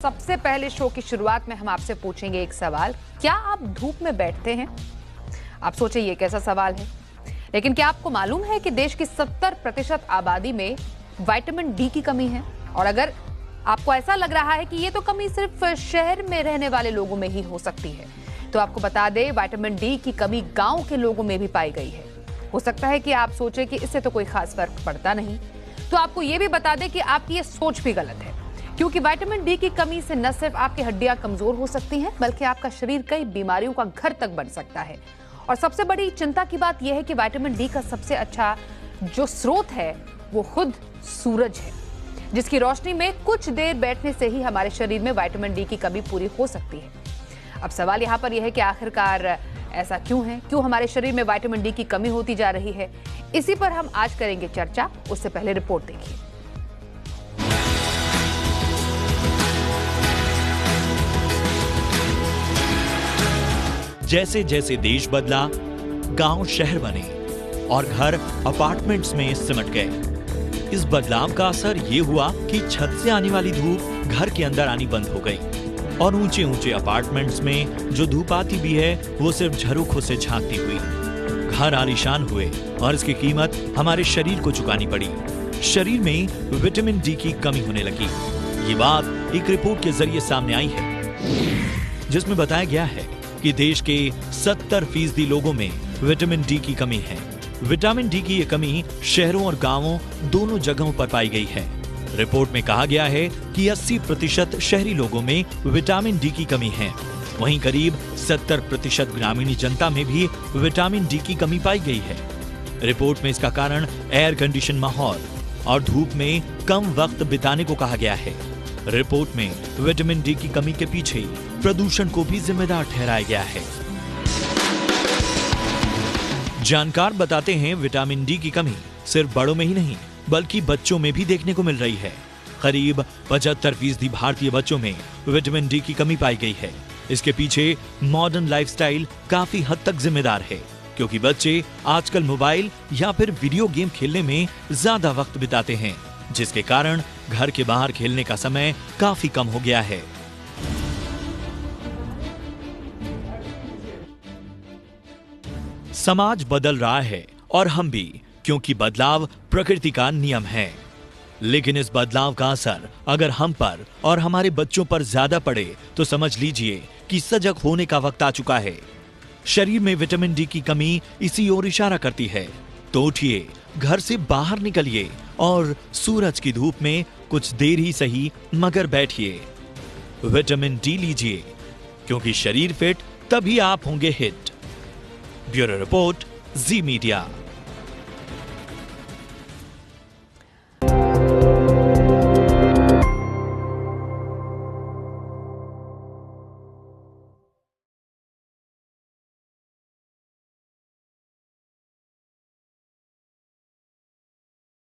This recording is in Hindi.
सबसे पहले शो की शुरुआत में हम आपसे पूछेंगे एक सवाल। क्या आप धूप में बैठते हैं? आप सोचे ये कैसा सवाल है, लेकिन क्या आपको मालूम है कि देश की 70% आबादी में विटामिन डी की कमी है? और अगर आपको ऐसा लग रहा है कि ये तो कमी सिर्फ शहर में रहने वाले लोगों में ही हो सकती है, तो आपको बता दें विटामिन डी की कमी गांव के लोगों में भी पाई गई है। हो सकता है कि आप सोचे कि इससे तो कोई खास फर्क पड़ता नहीं, तो आपको ये भी बता दें कि आपकी ये सोच भी गलत है, क्योंकि विटामिन डी की कमी से न सिर्फ आपकी हड्डियां कमजोर हो सकती हैं, बल्कि आपका शरीर कई बीमारियों का घर तक बन सकता है। और सबसे बड़ी चिंता की बात यह है कि विटामिन डी का सबसे अच्छा जो स्रोत है वो खुद सूरज है, जिसकी रोशनी में कुछ देर बैठने से ही हमारे शरीर में विटामिन डी की कमी पूरी हो सकती है। अब सवाल यहाँ पर यह है कि आखिरकार ऐसा क्यों है, क्यों हमारे शरीर में विटामिन डी की कमी होती जा रही है? इसी पर हम आज करेंगे चर्चा। उससे पहले रिपोर्ट देखिए। जैसे जैसे देश बदला, गांव शहर बने और घर अपार्टमेंट्स में सिमट गए। इस बदलाव का असर ये हुआ कि छत से आने वाली धूप घर के अंदर आनी बंद हो गई और ऊंचे ऊंचे अपार्टमेंट्स में जो धूप आती भी है वो सिर्फ झरोखों से झांकती हुई। घर आलीशान हुए और इसकी कीमत हमारे शरीर को चुकानी पड़ी। शरीर में विटामिन डी की कमी होने लगी। ये बात एक रिपोर्ट के जरिए सामने आई है, जिसमें बताया गया है कि देश के 70% लोगों में विटामिन डी की कमी है। विटामिन डी की ये कमी शहरों और गांवों दोनों जगहों पर पाई गई है। रिपोर्ट में कहा गया है कि 80% शहरी लोगों में विटामिन डी की कमी है, वहीं करीब 70% ग्रामीण जनता में भी विटामिन डी की कमी पाई गई है। रिपोर्ट में इसका कारण एयर कंडीशन माहौल और धूप में कम वक्त बिताने को कहा गया है। रिपोर्ट में विटामिन डी की कमी के पीछे प्रदूषण को भी जिम्मेदार ठहराया गया है। जानकार बताते हैं विटामिन डी की कमी सिर्फ बड़ों में ही नहीं बल्कि बच्चों में भी देखने को मिल रही है। करीब 75% भारतीय बच्चों में विटामिन डी की कमी पाई गई है। इसके पीछे मॉडर्न लाइफस्टाइल काफी हद तक जिम्मेदार है, क्योंकि बच्चे आजकल मोबाइल या फिर वीडियो गेम खेलने में ज्यादा वक्त बिताते हैं, जिसके कारण घर के बाहर खेलने का समय काफी कम हो गया है। समाज बदल रहा है और हम भी, क्योंकि बदलाव प्रकृति का नियम है। लेकिन इस बदलाव का असर अगर हम पर और हमारे बच्चों पर ज्यादा पड़े तो समझ लीजिए कि सजग होने का वक्त आ चुका है। शरीर में विटामिन डी की कमी इसी ओर इशारा करती है, तो उठिए, घर से बाहर निकलिए और सूरज की धूप में कुछ देर ही सही मगर बैठिए। विटामिन डी लीजिए, क्योंकि शरीर फिट तभी आप होंगे हिट। ब्यूरो रिपोर्ट, जी मीडिया।